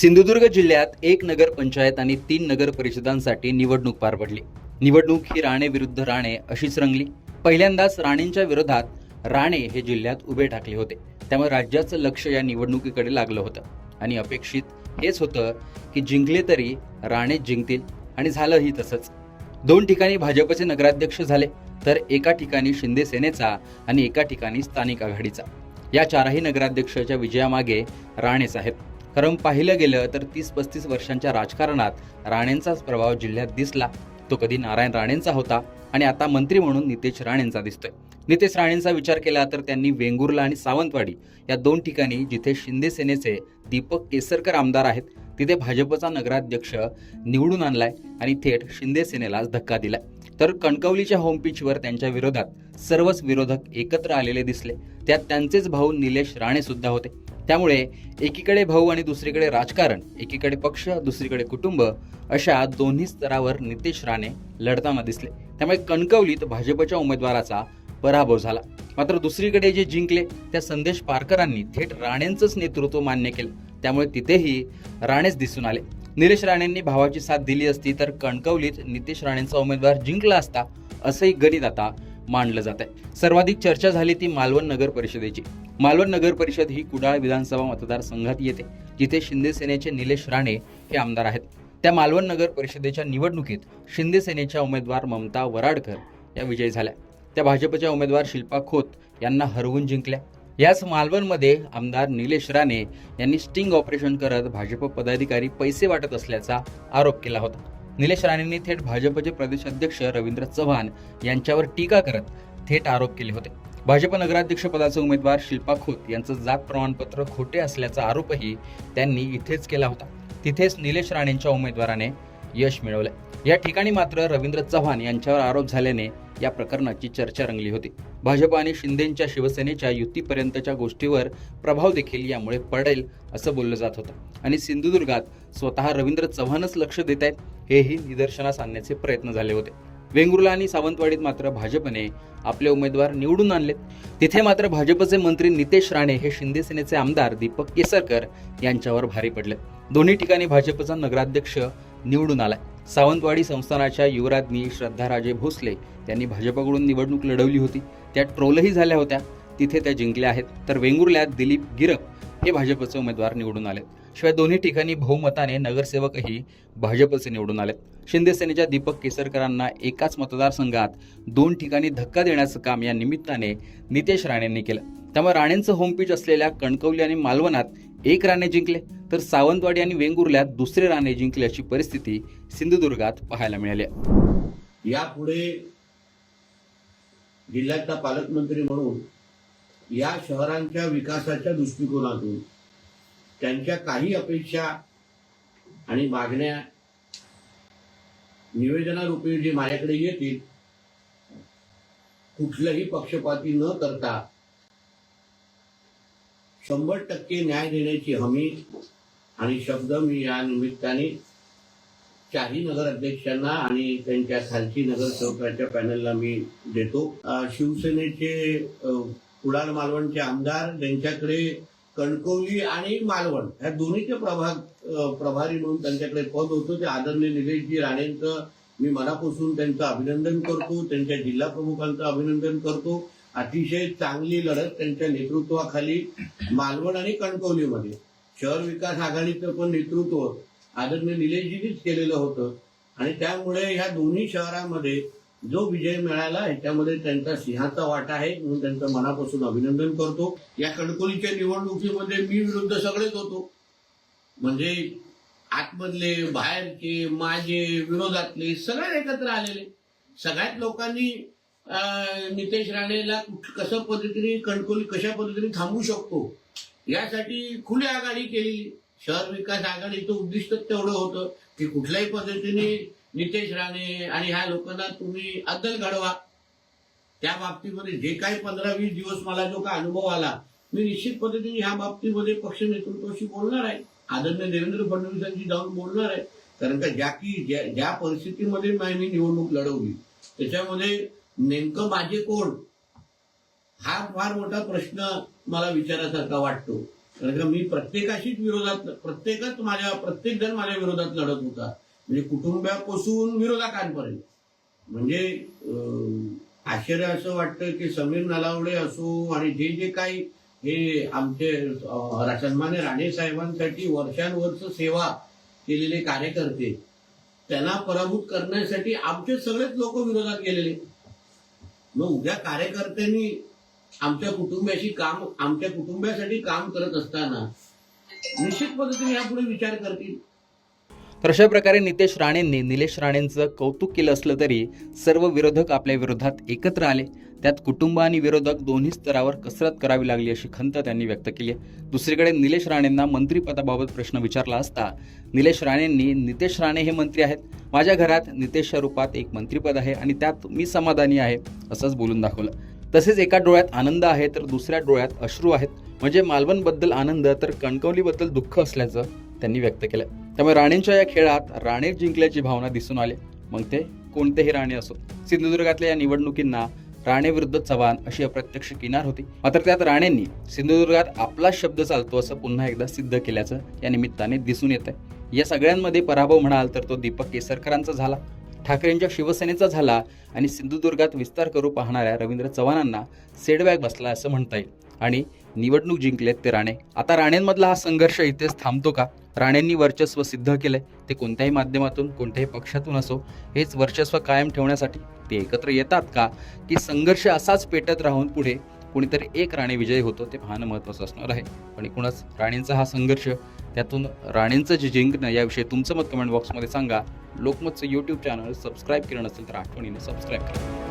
सिंधुदुर्ग जिल्ह्यात एक नगर पंचायत आणि 3 नगर परिषदांसाठी निवडणूक पार पडली। निवडणूक ही राणे विरुद्ध राणे अशीच रंगली। पहिल्यांदाच राणेंच्या विरोधात राणे हे जिल्ह्यात उभे ठाकले होते, त्यामुळे राज्याचं लक्ष या निवडणुकीकडे लागलं होतं आणि अपेक्षित हेच होतं की जिंकले तरी राणे जिंकतील, आणि झालंही तसंच। 2 ठिकाणी भाजपचे नगराध्यक्ष झाले, तर एका ठिकाणी शिंदे सेनेचा आणि एका ठिकाणी स्थानिक आघाडीचा। या 4ही नगराध्यक्षाच्या विजयामागे राणेच आहेत। कारण पाहिलं गेलं तर 30-35 वर्षांच्या राजकारणात राणेंचाच प्रभाव जिल्ह्यात दिसला। तो कधी नारायण राणेंचा होता आणि आता मंत्री म्हणून नितेश राणेंचा दिसतोय। नितेश राणेंचा विचार केला तर त्यांनी वेंगुर्ला आणि सावंतवाडी या 2 ठिकाणी जिथे शिंदे सेनेचे दीपक केसरकर आमदार आहेत, तिथे भाजपचा नगराध्यक्ष निवडून आणलाय आणि थेट शिंदे सेनेलाच धक्का दिलाय। तर कणकवलीच्या होमपिचवर त्यांच्या विरोधात सर्वच विरोधक एकत्र आलेले दिसले। त्यात त्यांचेच भाऊ निलेश राणे सुद्धा होते। त्यामुळे एकीकडे भाऊ आणि दुसरीकडे राजकारण, एकीकडे पक्ष दुसरीकडे कुटुंब, अशा दोन्ही स्तरावर नितेश राणे लढताना दिसले। त्यामुळे कणकवलीत भाजपच्या उमेदवाराचा पराभव झाला। मात्र दुसरीकडे जे जिंकले त्या संदेश पारकरांनी थेट राणेंचंच नेतृत्व मान्य केलं, त्यामुळे तिथेही राणेच दिसून आले। निलेश राणेंनी भावाची साथ दिली असती तर कणकवलीत नितेश राणेंचा उमेदवार जिंकला असता, असंही गणित आता मांडलं जात आहे। सर्वाधिक चर्चा झाली ती मालवण नगर परिषदेची। मालवण नगर परिषद ही कुडाळ विधानसभा मतदारसंघात येते, जिथे शिंदे सेनेचे निलेश राणे हे आमदार आहेत। त्या मालवण नगर परिषदेच्या निवडणुकीत शिंदे सेनेच्या उमेदवार ममता वराडकर या विजयी झाल्या। त्या भाजपच्या उमेदवार शिल्पा खोत यांना हरवून जिंकल्या। याच मालवणमध्ये आमदार निलेश राणे यांनी स्टिंग ऑपरेशन करत भाजप पदाधिकारी पैसे वाटत असल्याचा आरोप केला होता। निलेश राणेंनी थेट भाजपचे प्रदेशाध्यक्ष रवींद्र चव्हाण यांच्यावर टीका करत थेट आरोप केले होते। भाजप नगराध्यक्ष पदाचे उमेदवार शिल्पा खोत यांचं जात प्रमाणपत्र खोटे असल्याचा आरोपही त्यांनी इथेच केला होता। तिथेच निलेश राणेंच्या उमेदवाराने यश मिळवलंय। या ठिकाणी मात्र रवींद्र चव्हाण यांच्यावर आरोप झाल्याने या प्रकरणाची चर्चा रंगली होती। भाजप आणि शिंदेंच्या शिवसेनेच्या युतीपर्यंतच्या गोष्टीवर प्रभाव देखील यामुळे पडेल असं बोललं जात होतं आणि सिंधुदुर्गात स्वतः रवींद्र चव्हाणच लक्ष देत आहेत हेही निदर्शनास आणण्याचे प्रयत्न झाले होते। वेंगुर्ला आणि सावंतवाडीत मात्र भाजपने आपले उमेदवार निवडून आणले। तिथे मात्र भाजपचे मंत्री नितेश राणे हे शिंदे सेनेचे आमदार दीपक केसरकर यांच्यावर भारी पडले। दोन्ही ठिकाणी भाजपचा नगराध्यक्ष निवडून आलाय। सावंतवाडी संस्थानाच्या युवराज्ञी श्रद्धाराजे भोसले यांनी भाजपकडून निवडणूक लढवली होती, त्या ट्रोलही झाल्या होत्या, तिथे त्या जिंकल्या आहेत। तर वेंगुर्ल्यात दिलीप गिरप हे भाजपचे उमेदवार निवडून आलेत। शिवाय दोन्ही ठिकाणी बहुमताने नगरसेवकही भाजपचे निवडून आलेत। शिंदे सेनेच्या दीपक केसरकरांना एकाच मतदारसंघात 2 ठिकाणी धक्का देण्याचं काम या निमित्ताने नितेश राणेंनी केलं। त्यामुळे राणेंचं होमपिच असलेल्या कणकवली आणि मालवणात एक राणे जिंकले, तर सावंतवाडी आणि वेंगुर्ल्यात दुसरे राणे जिंकले अशी परिस्थिती सिंधुदुर्गात पाहायला मिळाली। यापुढे जिल्ह्याचा पालकमंत्री म्हणून या शहरांच्या विकासाच्या दृष्टिकोनातून त्यांच्या काही अपेक्षा आणि मागण्या निवेदनारूपी जे माझ्याकडे येतील, कुठलंही पक्षपाती न करता 100% न्याय देण्याची हमी आणि शब्द मी या निमित्ताने 4ही नगराध्यक्षांना आणि त्यांच्या खालची नगरसेवकांच्या पॅनलला मी देतो। शिवसेनेचे कुडाळ मालवणचे आमदार, त्यांच्याकडे कणकवली आणि मालवण या दोन्हीचे प्रभारी म्हणून त्यांच्याकडे पद होतं। ते आदरणीय निलेशजी राणेंचं मी मनापासून त्यांचं अभिनंदन करतो, त्यांच्या जिल्हा प्रमुखांचं अभिनंदन करतो। अतिशय चांगली लढत त्यांच्या नेतृत्वाखाली मालवण आणि कणकवलीमध्ये शहर विकास आघाडीचं पण नेतृत्व आदरणीय निलेशजींनीच केलेलं होतं आणि त्यामुळे ह्या दोन्ही शहरांमध्ये जो विजय मिळाला ह्याच्यामध्ये त्यांचा सिंहाचा वाटा आहे, म्हणून त्यांचं मनापासून अभिनंदन करतो। या कणकवलीच्या निवडणुकीमध्ये मी विरुद्ध सगळेच होतो, म्हणजे आतमधले, बाहेरचे, माझे, विरोधातले सगळे एकत्र आलेले। सगळ्याच लोकांनी नितेश राणेला कशा पद्धतीने कणकवली कशा पद्धतीने थांबवू शकतो यासाठी खुली आघाडी केली। शहर विकास आघाडीचं उद्दिष्ट तेवढं होतं की कुठल्याही पद्धतीने नितेश राणे आणि ह्या लोकांना तुम्ही अद्दल घडवा। त्या बाबतीमध्ये जे काही 15-20 दिवस मला जो काय अनुभव आला, मी निश्चित पद्धतीने ह्या बाबतीमध्ये पक्ष नेतृत्वाशी बोलणार आहे, आदरणीय देवेंद्र फडणवीसांशी जाऊन बोलणार आहे। कारण का ज्या परिस्थितीमध्ये मी निवडणूक लढवली त्याच्यामध्ये नेमकं माझे कोण हा फार मोठा प्रश्न मला विचारासारखा वाटतो। कारण का मी प्रत्येकाशीच विरोधात, प्रत्येक जण माझ्या विरोधात लढत होता, म्हणजे कुटुंबापासून विरोधकांपर्यंत. म्हणजे आश्चर्य असं वाटतं की समीर नलावडे असो आणि जे जे काही हे आमचे सन्मान्य राणे साहेबांसाठी वर्षानुवर्ष सेवा केलेले कार्यकर्ते, त्यांना पराभूत करण्यासाठी आमचे सगळेच लोक विरोधात गेलेले. मग उद्या कार्यकर्त्यांनी आमच्या कुटुंबासाठी काम करत असताना निश्चित पद्धतीने यापुढे विचार करतील. तर अशा प्रकारे नितेश राणेंनी निलेश राणेंचं कौतुक केलं असलं तरी सर्व विरोधक आपल्या विरोधात एकत्र आले. त्यात कुटुंब आणि विरोधक दोन्ही स्तरावर कसरत करावी लागली अशी खंत त्यांनी व्यक्त केली आहे. दुसरीकडे निलेश राणेंना मंत्रिपदाबाबत प्रश्न विचारला असता निलेश राणेंनी, नितेश राणे हे मंत्री आहेत, माझ्या घरात नितेशच्या रूपात एक मंत्रिपद आहे आणि त्यात मी समाधानी आहे असंच बोलून दाखवलं. तसेच एका डोळ्यात आनंद आहे तर दुसऱ्या डोळ्यात अश्रू आहेत. म्हणजे मालवणबद्दल आनंद तर कणकवलीबद्दल दुःख असल्याचं त्यांनी व्यक्त केलं. त्यामुळे राणेंच्या या खेळात राणे जिंकल्याची भावना दिसून आली, मग ते कोणतेही राणे असो. सिंधुदुर्गातल्या या निवडणुकींना राणे विरुद्ध चव्हाण अशी अप्रत्यक्ष किनार होती. मात्र त्यात राणेंनी सिंधुदुर्गात आपला शब्द चालतो असं पुन्हा एकदा सिद्ध केल्याचं या निमित्ताने दिसून येत आहे. या सगळ्यांमध्ये पराभव म्हणाल तर तो दीपक केसरकरांचा झाला, ठाकरेंच्या शिवसेनेचा झाला आणि सिंधुदुर्गात विस्तार करू पाहणाऱ्या रवींद्र चव्हाणांना सेटबॅक बसला असं म्हणता येईल. आणि निवडणूक जिंकलेत ते राणे. आता राणेंमधला हा संघर्ष इथेच थांबतो का? राणेंनी वर्चस्व सिद्ध केलंय, ते कोणत्याही माध्यमातून, कोणत्याही पक्षातून असो, हेच वर्चस्व कायम ठेवण्यासाठी ते एकत्र येतात का, की संघर्ष असाच पेटत राहून पुढे कोणीतरी एक राणे विजयी होतो, ते पाहणं महत्त्वाचं असणार आहे. पण एकूणच राणेंचा हा संघर्ष, त्यातून राणेंचं जे जिंकणं, याविषयी तुमचं मत कमेंट बॉक्समध्ये सांगा. लोकमतचं यूट्यूब चॅनल सबस्क्राईब केलं नसेल तर आठवणीने सबस्क्राईब करा.